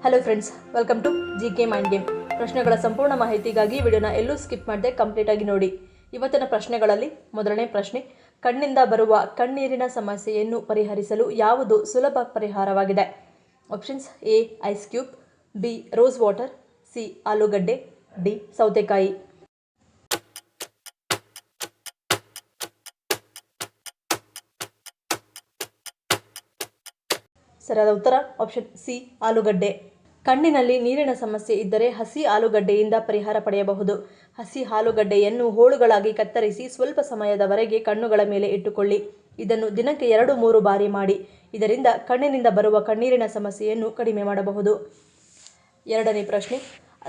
Hello friends, welcome to GK mind game. ಪ್ರಶ್ನೆಗಳ ಸಂಪೂರ್ಣ ಮಾಹಿತಿಗಾಗಿ ವಿಡಿಯೋನ ಎಲ್ಲೂ ಸ್ಕಿಪ್ ಮಾಡದೆ ಕಂಪ್ಲೀಟ್ ಆಗಿ ನೋಡಿ. ಇವತ್ತಿನ ಪ್ರಶ್ನೆಗಳಲ್ಲಿ ಮೊದಲನೇ ಪ್ರಶ್ನೆ, ಕಣ್ಣಿಂದ ಬರುವ ಕಣ್ಣೀರಿನ ಸಮಸ್ಯೆಯನ್ನು ಪರಿಹರಿಸಲು ಯಾವುದು ಸುಲಭ ಪರಿಹಾರವಾಗಿದೆ? Options: A ice cube, B rose water, C ಆಲೂಗಡ್ಡೆ, ಡಿ ಸೌತೆಕಾಯಿ. ಸರಿಯಾದ ಉತ್ತರ ಆಪ್ಷನ್ ಸಿ ಆಲೂಗಡ್ಡೆ. ಕಣ್ಣಿನಲ್ಲಿ ನೀರಿನ ಸಮಸ್ಯೆ ಇದ್ದರೆ ಹಸಿ ಆಲೂಗಡ್ಡೆಯಿಂದ ಪರಿಹಾರ ಪಡೆಯಬಹುದು. ಹಸಿ ಆಲೂಗಡ್ಡೆಯನ್ನು ಹೋಳುಗಳಾಗಿ ಕತ್ತರಿಸಿ ಸ್ವಲ್ಪ ಸಮಯದವರೆಗೆ ಕಣ್ಣುಗಳ ಮೇಲೆ ಇಟ್ಟುಕೊಳ್ಳಿ. ಇದನ್ನು ದಿನಕ್ಕೆ 2-3 ಬಾರಿ ಮಾಡಿ. ಇದರಿಂದ ಕಣ್ಣಿನಿಂದ ಬರುವ ಕಣ್ಣೀರಿನ ಸಮಸ್ಯೆಯನ್ನು ಕಡಿಮೆ ಮಾಡಬಹುದು. ಎರಡನೇ ಪ್ರಶ್ನೆ,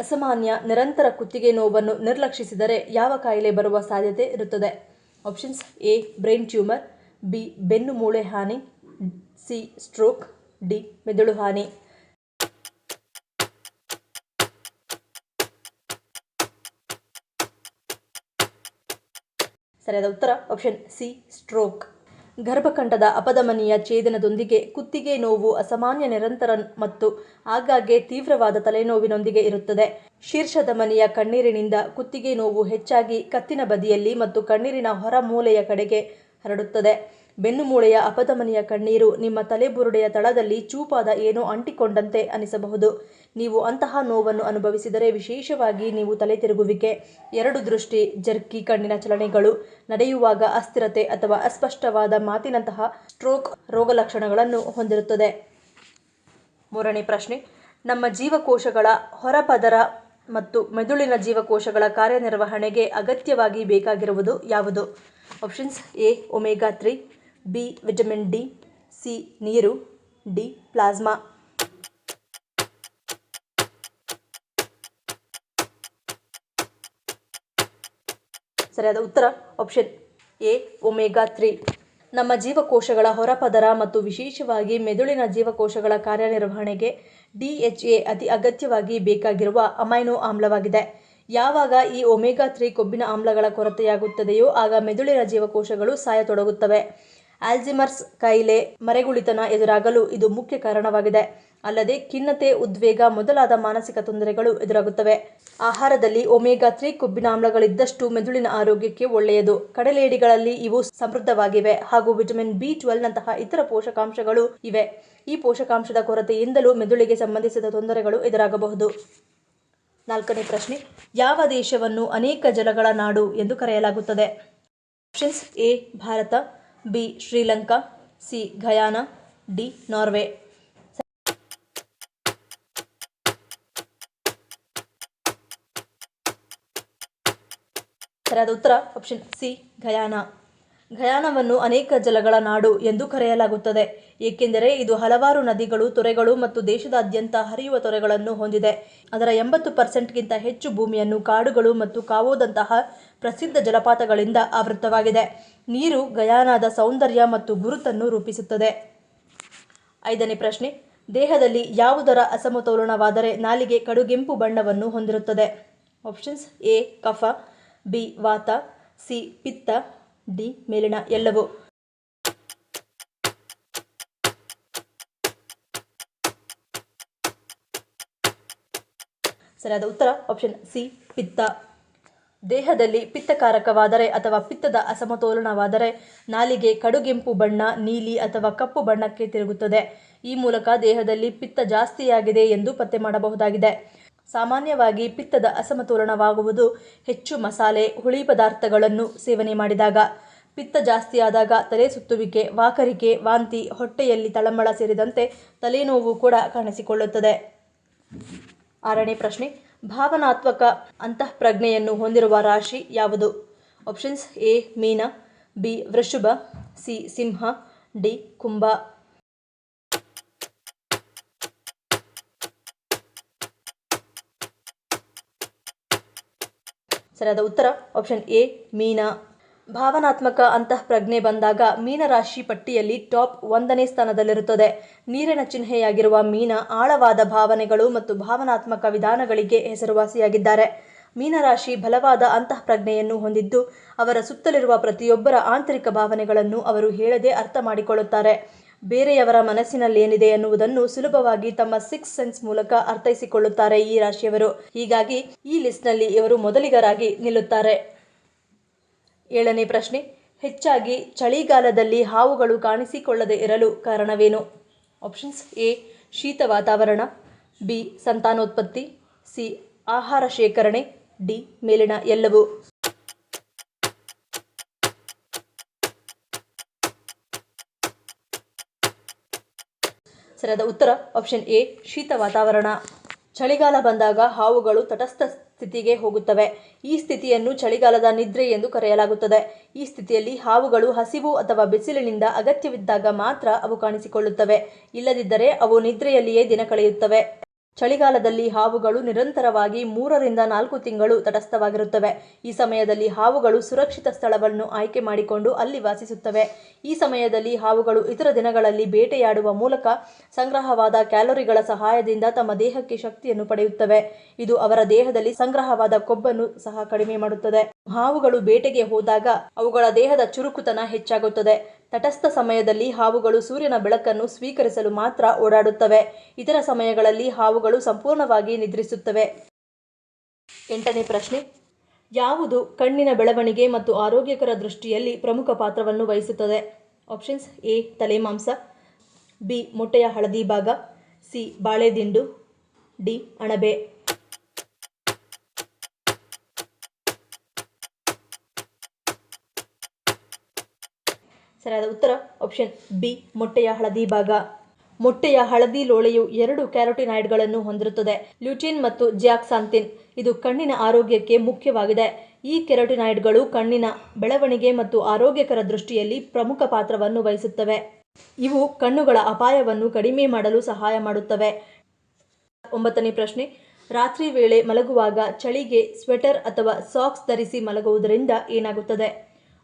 ಅಸಾಮಾನ್ಯ ನಿರಂತರ ಕುತ್ತಿಗೆ ನೋವನ್ನು ನಿರ್ಲಕ್ಷಿಸಿದರೆ ಯಾವ ಕಾಯಿಲೆ ಬರುವ ಸಾಧ್ಯತೆ ಇರುತ್ತದೆ? Options: A brain tumour, B ಬೆನ್ನು ಮೂಳೆ ಹಾನಿ, ಸಿ ಸ್ಟ್ರೋಕ್, ಡಿ ಮೆದುಳು ಹಾನಿ. ಸರಿಯಾದ ಉತ್ತರ ಆಪ್ಷನ್ ಸಿ ಸ್ಟ್ರೋಕ್. ಗರ್ಭಕಂಠದ ಅಪಧಮನಿಯ ಛೇದನದೊಂದಿಗೆ ಕುತ್ತಿಗೆ ನೋವು ಅಸಾಮಾನ್ಯ ನಿರಂತರ ಮತ್ತು ಆಗಾಗ್ಗೆ ತೀವ್ರವಾದ ತಲೆನೋವಿನೊಂದಿಗೆ ಇರುತ್ತದೆ. ಶೀರ್ಷಧಮನಿಯ ಕಣ್ಣೀರಿನಿಂದ ಕುತ್ತಿಗೆ ನೋವು ಹೆಚ್ಚಾಗಿ ಕತ್ತಿನ ಬದಿಯಲ್ಲಿ ಮತ್ತು ಕಣ್ಣೀರಿನ ಹೊರ ಮೂಲೆಯ ಕಡೆಗೆ ಹರಡುತ್ತದೆ. ಬೆನ್ನುಮೂಳೆಯ ಅಪಧಮನಿಯ ಕಣ್ಣೀರು ನಿಮ್ಮ ತಲೆಬುರುಡೆಯ ತಳದಲ್ಲಿ ಚೂಪಾದ ಏನೋ ಅಂಟಿಕೊಂಡಂತೆ ಅನಿಸಬಹುದು. ನೀವು ಅಂತಹ ನೋವನ್ನು ಅನುಭವಿಸಿದರೆ, ವಿಶೇಷವಾಗಿ ನೀವು ತಲೆ ತಿರುಗುವಿಕೆ, ಎರಡು ದೃಷ್ಟಿ, ಜರ್ಕಿ ಕಣ್ಣಿನ ಚಲನೆಗಳು, ನಡೆಯುವಾಗ ಅಸ್ಥಿರತೆ ಅಥವಾ ಅಸ್ಪಷ್ಟವಾದ ಮಾತಿನಂತಹ ಸ್ಟ್ರೋಕ್ ರೋಗಲಕ್ಷಣಗಳನ್ನು ಹೊಂದಿರುತ್ತದೆ. ಮೂರನೇ ಪ್ರಶ್ನೆ, ನಮ್ಮ ಜೀವಕೋಶಗಳ ಹೊರಪದರ ಮತ್ತು ಮೆದುಳಿನ ಜೀವಕೋಶಗಳ ಕಾರ್ಯನಿರ್ವಹಣೆಗೆ ಅಗತ್ಯವಾಗಿ ಬೇಕಾಗಿರುವುದು ಯಾವುದು? Options: A omega 3, B vitamin D, C ನೀರು, ಡಿ ಪ್ಲಾಸ್ಮಾ. ಸರಿಯಾದ ಉತ್ತರ ಆಪ್ಷನ್ ಎ ಒಮೆಗಾ 3. ನಮ್ಮ ಜೀವಕೋಶಗಳ ಹೊರಪದರ ಮತ್ತು ವಿಶೇಷವಾಗಿ ಮೆದುಳಿನ ಜೀವಕೋಶಗಳ ಕಾರ್ಯನಿರ್ವಹಣೆಗೆ DHA ಅತಿ ಅಗತ್ಯವಾಗಿ ಬೇಕಾಗಿರುವ ಅಮೈನೋ ಆಮ್ಲವಾಗಿದೆ. ಯಾವಾಗ ಈ ಒಮೆಗಾ 3 ಕೊಬ್ಬಿನ ಆಮ್ಲಗಳ ಕೊರತೆಯಾಗುತ್ತದೆಯೋ ಆಗ ಮೆದುಳಿನ ಜೀವಕೋಶಗಳು ಸಾಯತೊಡಗುತ್ತವೆ. ಆಲ್ಝೀಮರ್ಸ್ ಕಾಯಿಲೆ, ಮರೆಗುಳಿತನ ಎದುರಾಗಲು ಇದು ಮುಖ್ಯ ಕಾರಣವಾಗಿದೆ. ಅಲ್ಲದೆ ಖಿನ್ನತೆ, ಉದ್ವೇಗ ಮೊದಲಾದ ಮಾನಸಿಕ ತೊಂದರೆಗಳು ಎದುರಾಗುತ್ತವೆ. ಆಹಾರದಲ್ಲಿ ಒಮೆಗಾ 3 ಕೊಬ್ಬಿನ ಆಮ್ಲಗಳಿದ್ದಷ್ಟು ಮೆದುಳಿನ ಆರೋಗ್ಯಕ್ಕೆ ಒಳ್ಳೆಯದು. ಕಡಲೆಡಿಗಳಲ್ಲಿ ಇವು ಸಮೃದ್ಧವಾಗಿವೆ ಹಾಗೂ ವಿಟಮಿನ್ B12 ನಂತಹ ಇತರ ಪೋಷಕಾಂಶಗಳು ಇವೆ. ಈ ಪೋಷಕಾಂಶದ ಕೊರತೆಯಿಂದಲೂ ಮೆದುಳಿಗೆ ಸಂಬಂಧಿಸಿದ ತೊಂದರೆಗಳು ಎದುರಾಗಬಹುದು. ನಾಲ್ಕನೇ ಪ್ರಶ್ನೆ, ಯಾವ ದೇಶವನ್ನು ಅನೇಕ ಜಲಗಳ ನಾಡು ಎಂದು ಕರೆಯಲಾಗುತ್ತದೆ? Options: A Bharat, B Sri Lanka, C Guyana, D Norway. ಸರಿಯಾದ ಉತ್ತರ ಆಪ್ಷನ್ ಸಿ ಗಯಾನಾ. ಗಯಾನವನ್ನು ಅನೇಕ ಜಲಗಳ ನಾಡು ಎಂದು ಕರೆಯಲಾಗುತ್ತದೆ ಏಕೆಂದರೆ ಇದು ಹಲವಾರು ನದಿಗಳು, ತೊರೆಗಳು ಮತ್ತು ದೇಶದಾದ್ಯಂತ ಹರಿಯುವ ತೊರೆಗಳನ್ನು ಹೊಂದಿದೆ. ಅದರ 80%ಗಿಂತ ಹೆಚ್ಚು ಭೂಮಿಯನ್ನು ಕಾಡುಗಳು ಮತ್ತು ಕಾವೋದಂತಹ ಪ್ರಸಿದ್ಧ ಜಲಪಾತಗಳಿಂದ ಆವೃತವಾಗಿದೆ. ನೀರು ಗಯಾನಾದ ಸೌಂದರ್ಯ ಮತ್ತು ಗುರುತನ್ನು ರೂಪಿಸುತ್ತದೆ. ಐದನೇ ಪ್ರಶ್ನೆ, ದೇಹದಲ್ಲಿ ಯಾವುದರ ಅಸಮತೋಲನವಾದರೆ ನಾಲಿಗೆ ಕಡುಗೆಂಪು ಬಣ್ಣವನ್ನು ಹೊಂದಿರುತ್ತದೆ? ಆಪ್ಷನ್ಸ್: ಎ ಕಫ, ಬಿ ವಾತ, ಸಿ ಪಿತ್ತ, ಡಿ ಮೇಲಿನ ಎಲ್ಲವೂ. ಸರಿಯಾದ ಉತ್ತರ ಆಪ್ಷನ್ ಸಿ ಪಿತ್ತ. ದೇಹದಲ್ಲಿ ಪಿತ್ತಕಾರಕವಾದರೆ ಅಥವಾ ಪಿತ್ತದ ಅಸಮತೋಲನವಾದರೆ ನಾಲಿಗೆ ಕಡುಗೆಂಪು ಬಣ್ಣ, ನೀಲಿ ಅಥವಾ ಕಪ್ಪು ಬಣ್ಣಕ್ಕೆ ತಿರುಗುತ್ತದೆ. ಈ ಮೂಲಕ ದೇಹದಲ್ಲಿ ಪಿತ್ತ ಜಾಸ್ತಿಯಾಗಿದೆ ಎಂದು ಪತ್ತೆ ಮಾಡಬಹುದಾಗಿದೆ. ಸಾಮಾನ್ಯವಾಗಿ ಪಿತ್ತದ ಅಸಮತೋಲನವಾಗುವುದು ಹೆಚ್ಚು ಮಸಾಲೆ, ಹುಳಿ ಪದಾರ್ಥಗಳನ್ನು ಸೇವನೆ ಮಾಡಿದಾಗ. ಪಿತ್ತ ಜಾಸ್ತಿಯಾದಾಗ ತಲೆ ಸುತ್ತುವಿಕೆ, ವಾಕರಿಕೆ, ವಾಂತಿ, ಹೊಟ್ಟೆಯಲ್ಲಿ ತಳಮಳ ಸೇರಿದಂತೆ ತಲೆನೋವು ಕೂಡ ಕಾಣಿಸಿಕೊಳ್ಳುತ್ತದೆ. ಆರನೇ ಪ್ರಶ್ನೆ, ಭಾವನಾತ್ಮಕ ಅಂತಃಪ್ರಜ್ಞೆಯನ್ನು ಹೊಂದಿರುವ ರಾಶಿ ಯಾವುದು? ಆಪ್ಷನ್ಸ್: ಎ ಮೀನ, ಬಿ ವೃಷಭ, ಸಿ ಸಿಂಹ, ಡಿ ಕುಂಭ. ಸರಿಯಾದ ಉತ್ತರ ಆಪ್ಷನ್ ಎ ಮೀನ. ಭಾವನಾತ್ಮಕ ಅಂತಃಪ್ರಜ್ಞೆ ಬಂದಾಗ ಮೀನರಾಶಿ ಪಟ್ಟಿಯಲ್ಲಿ ಟಾಪ್ 1ನೇ ಸ್ಥಾನದಲ್ಲಿರುತ್ತದೆ. ನೀರಿನ ಚಿಹ್ನೆಯಾಗಿರುವ ಮೀನ ಆಳವಾದ ಭಾವನೆಗಳು ಮತ್ತು ಭಾವನಾತ್ಮಕ ವಿಧಾನಗಳಿಗೆ ಹೆಸರುವಾಸಿಯಾಗಿದ್ದಾರೆ. ಮೀನರಾಶಿ ಬಲವಾದ ಅಂತಃಪ್ರಜ್ಞೆಯನ್ನು ಹೊಂದಿದ್ದು, ಅವರ ಸುತ್ತಲಿರುವ ಪ್ರತಿಯೊಬ್ಬರ ಆಂತರಿಕ ಭಾವನೆಗಳನ್ನು ಅವರು ಹೇಳದೆ ಅರ್ಥ ಮಾಡಿಕೊಳ್ಳುತ್ತಾರೆ. ಬೇರೆಯವರ ಮನಸ್ಸಿನಲ್ಲೇನಿದೆ ಎನ್ನುವುದನ್ನು ಸುಲಭವಾಗಿ ತಮ್ಮ ಸಿಕ್ಸ್ ಸೆನ್ಸ್ ಮೂಲಕ ಅರ್ಥೈಸಿಕೊಳ್ಳುತ್ತಾರೆ ಈ ರಾಶಿಯವರು. ಹೀಗಾಗಿ ಈ ಲಿಸ್ಟ್ನಲ್ಲಿ ಇವರು ಮೊದಲಿಗರಾಗಿ ನಿಲ್ಲುತ್ತಾರೆ. 7ನೇ ಪ್ರಶ್ನೆ, ಹೆಚ್ಚಾಗಿ ಚಳಿಗಾಲದಲ್ಲಿ ಹಾವುಗಳು ಕಾಣಿಸಿಕೊಳ್ಳದೆ ಇರಲು ಕಾರಣವೇನು? ಆಪ್ಷನ್ಸ್: ಎ, ಶೀತ ವಾತಾವರಣ, ಬಿ, ಸಂತಾನೋತ್ಪತ್ತಿ, ಸಿ, ಆಹಾರ ಶೇಖರಣೆ, ಡಿ, ಮೇಲಿನ ಎಲ್ಲವೂ. ಸರಿಯಾದ ಉತ್ತರ ಆಪ್ಷನ್ ಎ, ಶೀತ ವಾತಾವರಣ. ಚಳಿಗಾಲ ಬಂದಾಗ ಹಾವುಗಳು ತಟಸ್ಥ ಸ್ಥಿತಿಗೆ ಹೋಗುತ್ತವೆ. ಈ ಸ್ಥಿತಿಯನ್ನು ಚಳಿಗಾಲದ ನಿದ್ರೆ ಎಂದು ಕರೆಯಲಾಗುತ್ತದೆ. ಈ ಸ್ಥಿತಿಯಲ್ಲಿ ಹಾವುಗಳು ಹಸಿವು ಅಥವಾ ಬಿಸಿಲಿನಿಂದ ಅಗತ್ಯವಿದ್ದಾಗ ಮಾತ್ರ ಅವು ಕಾಣಿಸಿಕೊಳ್ಳುತ್ತವೆ. ಇಲ್ಲದಿದ್ದರೆ ಅವು ನಿದ್ರೆಯಲ್ಲಿಯೇ ದಿನ ಕಳೆಯುತ್ತವೆ. ಚಳಿಗಾಲದಲ್ಲಿ ಹಾವುಗಳು ನಿರಂತರವಾಗಿ 3 ರಿಂದ 4 ತಿಂಗಳು ತಟಸ್ಥವಾಗಿರುತ್ತವೆ. ಈ ಸಮಯದಲ್ಲಿ ಹಾವುಗಳು ಸುರಕ್ಷಿತ ಸ್ಥಳವನ್ನು ಆಯ್ಕೆ ಮಾಡಿಕೊಂಡು ಅಲ್ಲಿ ವಾಸಿಸುತ್ತವೆ. ಈ ಸಮಯದಲ್ಲಿ ಹಾವುಗಳು ಇತರ ದಿನಗಳಲ್ಲಿ ಬೇಟೆಯಾಡುವ ಮೂಲಕ ಸಂಗ್ರಹವಾದ ಕ್ಯಾಲೋರಿಗಳ ಸಹಾಯದಿಂದ ತಮ್ಮ ದೇಹಕ್ಕೆ ಶಕ್ತಿಯನ್ನು ಪಡೆಯುತ್ತವೆ. ಇದು ಅವರ ದೇಹದಲ್ಲಿ ಸಂಗ್ರಹವಾದ ಕೊಬ್ಬನ್ನು ಸಹ ಕಡಿಮೆ ಮಾಡುತ್ತದೆ. ಹಾವುಗಳು ಬೇಟೆಗೆ ಹೋದಾಗ ಅವುಗಳ ದೇಹದ ಚುರುಕುತನ ಹೆಚ್ಚಾಗುತ್ತದೆ. ತಟಸ್ಥ ಸಮಯದಲ್ಲಿ ಹಾವುಗಳು ಸೂರ್ಯನ ಬೆಳಕನ್ನು ಸ್ವೀಕರಿಸಲು ಮಾತ್ರ ಓಡಾಡುತ್ತವೆ. ಇತರ ಸಮಯಗಳಲ್ಲಿ ಹಾವುಗಳು ಸಂಪೂರ್ಣವಾಗಿ ನಿದ್ರಿಸುತ್ತವೆ. 8ನೇ ಪ್ರಶ್ನೆ, ಯಾವುದು ಕಣ್ಣಿನ ಬೆಳವಣಿಗೆ ಮತ್ತು ಆರೋಗ್ಯಕರ ದೃಷ್ಟಿಯಲ್ಲಿ ಪ್ರಮುಖ ಪಾತ್ರವನ್ನು ವಹಿಸುತ್ತದೆ? ಆಪ್ಷನ್ಸ್: ಎ, ತಲೆಮಾಂಸ, ಬಿ, ಮೊಟ್ಟೆಯ ಹಳದಿ ಭಾಗ, ಸಿ, ಬಾಳೆದಿಂಡು, ಡಿ, ಅಣಬೆ. ಸರಿಯಾದ ಉತ್ತರ ಆಪ್ಷನ್ ಬಿ, ಮೊಟ್ಟೆಯ ಹಳದಿ ಭಾಗ. ಮೊಟ್ಟೆಯ ಹಳದಿ ಲೋಳೆಯು 2 ಕ್ಯಾರೋಟಿನಾಯ್ಡ್ಗಳನ್ನು ಹೊಂದಿರುತ್ತದೆ, ಲ್ಯೂಟಿನ್ ಮತ್ತು ಜಿಯಾಕ್ಸಾಂಥಿನ್. ಇದು ಕಣ್ಣಿನ ಆರೋಗ್ಯಕ್ಕೆ ಮುಖ್ಯವಾಗಿದೆ. ಈ ಕ್ಯಾರೋಟಿನಾಯ್ಡ್ಗಳು ಕಣ್ಣಿನ ಬೆಳವಣಿಗೆ ಮತ್ತು ಆರೋಗ್ಯಕರ ದೃಷ್ಟಿಯಲ್ಲಿ ಪ್ರಮುಖ ಪಾತ್ರವನ್ನು ವಹಿಸುತ್ತವೆ. ಇವು ಕಣ್ಣುಗಳ ಅಪಾಯವನ್ನು ಕಡಿಮೆ ಮಾಡಲು ಸಹಾಯ ಮಾಡುತ್ತವೆ. 9ನೇ ಪ್ರಶ್ನೆ, ರಾತ್ರಿ ವೇಳೆ ಮಲಗುವಾಗ ಚಳಿಗೆ ಸ್ವೆಟರ್ ಅಥವಾ ಸಾಕ್ಸ್ ಧರಿಸಿ ಮಲಗುವುದರಿಂದ ಏನಾಗುತ್ತದೆ?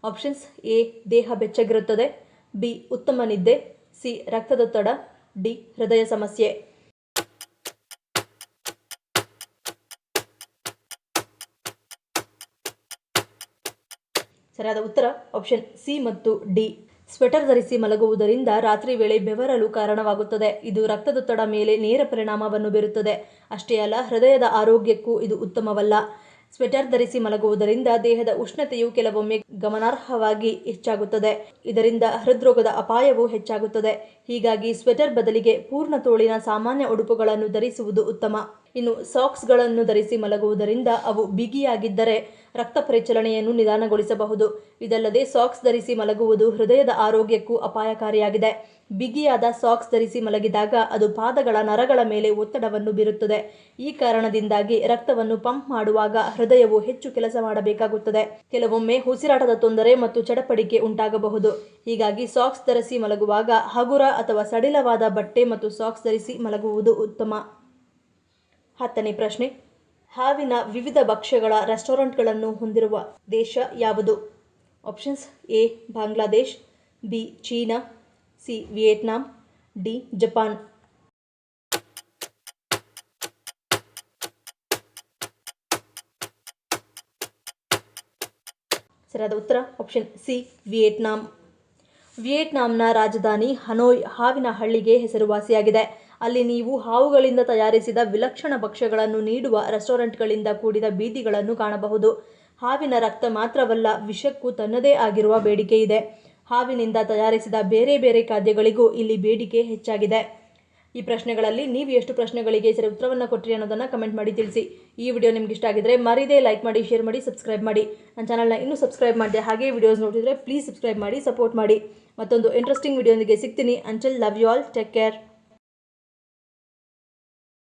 ಆಪ್ಷನ್ಸ್: ಎ, ದೇಹ ಬೆಚ್ಚಗಿರುತ್ತದೆ, ಬಿ, ಉತ್ತಮ ನಿದ್ದೆ, ಸಿ, ರಕ್ತದೊತ್ತಡ, ಡಿ, ಹೃದಯ ಸಮಸ್ಯೆ. ಸರಿಯಾದ ಉತ್ತರ ಆಪ್ಷನ್ ಸಿ ಮತ್ತು ಡಿ. ಸ್ವೆಟರ್ ಧರಿಸಿ ಮಲಗುವುದರಿಂದ ರಾತ್ರಿ ವೇಳೆ ಬೆವರಲು ಕಾರಣವಾಗುತ್ತದೆ. ಇದು ರಕ್ತದೊತ್ತಡ ಮೇಲೆ ನೇರ ಪರಿಣಾಮವನ್ನು ಬೀರುತ್ತದೆ. ಅಷ್ಟೇ ಅಲ್ಲ, ಹೃದಯದ ಆರೋಗ್ಯಕ್ಕೂ ಇದು ಉತ್ತಮವಲ್ಲ. ಸ್ವೆಟರ್ ಧರಿಸಿ ಮಲಗುವುದರಿಂದ ದೇಹದ ಉಷ್ಣತೆಯು ಕೆಲವೊಮ್ಮೆ ಗಮನಾರ್ಹವಾಗಿ ಹೆಚ್ಚಾಗುತ್ತದೆ. ಇದರಿಂದ ಹೃದ್ರೋಗದ ಅಪಾಯವೂ ಹೆಚ್ಚಾಗುತ್ತದೆ. ಹೀಗಾಗಿ ಸ್ವೆಟರ್ ಬದಲಿಗೆ ಪೂರ್ಣ ತೋಳಿನ ಸಾಮಾನ್ಯ ಉಡುಪುಗಳನ್ನು ಧರಿಸುವುದು ಉತ್ತಮ. ಇನ್ನು ಸಾಕ್ಸ್ಗಳನ್ನು ಧರಿಸಿ ಮಲಗುವುದರಿಂದ ಅವು ಬಿಗಿಯಾಗಿದ್ದರೆ ರಕ್ತ ಪರಿಚಲನೆಯನ್ನು ನಿಧಾನಗೊಳಿಸಬಹುದು. ಇದಲ್ಲದೆ ಸಾಕ್ಸ್ ಧರಿಸಿ ಮಲಗುವುದು ಹೃದಯದ ಆರೋಗ್ಯಕ್ಕೂ ಅಪಾಯಕಾರಿಯಾಗಿದೆ. ಬಿಗಿಯಾದ ಸಾಕ್ಸ್ ಧರಿಸಿ ಮಲಗಿದಾಗ ಅದು ಪಾದಗಳ ನರಗಳ ಮೇಲೆ ಒತ್ತಡವನ್ನು ಬೀರುತ್ತದೆ. ಈ ಕಾರಣದಿಂದಾಗಿ ರಕ್ತವನ್ನು ಪಂಪ್ ಮಾಡುವಾಗ ಹೃದಯವು ಹೆಚ್ಚು ಕೆಲಸ ಮಾಡಬೇಕಾಗುತ್ತದೆ. ಕೆಲವೊಮ್ಮೆ ಉಸಿರಾಟದ ತೊಂದರೆ ಮತ್ತು ಚಡಪಡಿಕೆ ಉಂಟಾಗಬಹುದು. ಹೀಗಾಗಿ ಸಾಕ್ಸ್ ಧರಿಸಿ ಮಲಗುವಾಗ ಹಗುರ ಅಥವಾ ಸಡಿಲವಾದ ಬಟ್ಟೆ ಮತ್ತು ಸಾಕ್ಸ್ ಧರಿಸಿ ಮಲಗುವುದು ಉತ್ತಮ. 10ನೇ ಪ್ರಶ್ನೆ, ಹಾವಿನ ವಿವಿಧ ಭಕ್ಷ್ಯಗಳ ರೆಸ್ಟೋರೆಂಟ್ಗಳನ್ನು ಹೊಂದಿರುವ ದೇಶ ಯಾವುದು? Options: A, Bangladesh, B, China, C, Vietnam, D, Japan. ಸರಿಯಾದ ಉತ್ತರ ಆಪ್ಷನ್ ಸಿ, ವಿಯೆಟ್ನಾಂ. ವಿಯೆಟ್ನಾಂನ ರಾಜಧಾನಿ ಹನೋಯ್ ಹಾವಿನ ಹಳ್ಳಿಗೆ ಹೆಸರುವಾಸಿಯಾಗಿದೆ. ಅಲ್ಲಿ ನೀವು ಹಾವುಗಳಿಂದ ತಯಾರಿಸಿದ ವಿಲಕ್ಷಣ ಭಕ್ಷ್ಯಗಳನ್ನು ನೀಡುವ ರೆಸ್ಟೋರೆಂಟ್ಗಳಿಂದ ಕೂಡಿದ ಬೀದಿಗಳನ್ನು ಕಾಣಬಹುದು. ಹಾವಿನ ರಕ್ತ ಮಾತ್ರವಲ್ಲ, ವಿಷಕ್ಕೂ ತನ್ನದೇ ಆಗಿರುವ ಬೇಡಿಕೆ ಇದೆ. ಹಾವಿನಿಂದ ತಯಾರಿಸಿದ ಬೇರೆ ಬೇರೆ ಖಾದ್ಯಗಳಿಗೂ ಇಲ್ಲಿ ಬೇಡಿಕೆ ಹೆಚ್ಚಾಗಿದೆ. ಈ ಪ್ರಶ್ನೆಗಳಲ್ಲಿ ನೀವು ಎಷ್ಟು ಪ್ರಶ್ನೆಗಳಿಗೆ ಸರಿ ಉತ್ತರವನ್ನು ಕೊಟ್ಟಿರಿ ಅನ್ನೋದನ್ನು ಕಮೆಂಟ್ ಮಾಡಿ ತಿಳಿಸಿ. ಈ ವಿಡಿಯೋ ನಿಮ್ಗೆ ಇಷ್ಟ ಆಗಿದ್ರೆ ಮರಿದೇ ಲೈಕ್ ಮಾಡಿ, ಶೇರ್ ಮಾಡಿ, ಸಬ್ಸ್ಕ್ರೈಬ್ ಮಾಡಿ. ನನ್ನ ಚಾನಲ್ನ ಇನ್ನೂ ಸಬ್ಸ್ಕ್ರೈಬ್ ಮಾಡಿದೆ ಹಾಗೆ ವಿಡಿಯೋಸ್ ನೋಡಿದರೆ ಪ್ಲೀಸ್ ಸಬ್ಸ್ಕ್ರೈಬ್ ಮಾಡಿ, ಸಪೋರ್ಟ್ ಮಾಡಿ. ಮತ್ತೊಂದು ಇಂಟ್ರೆಸ್ಟಿಂಗ್ ವಿಡಿಯೋದೊಂದಿಗೆ ಸಿಗ್ತೀನಿ. Until love you all, take care.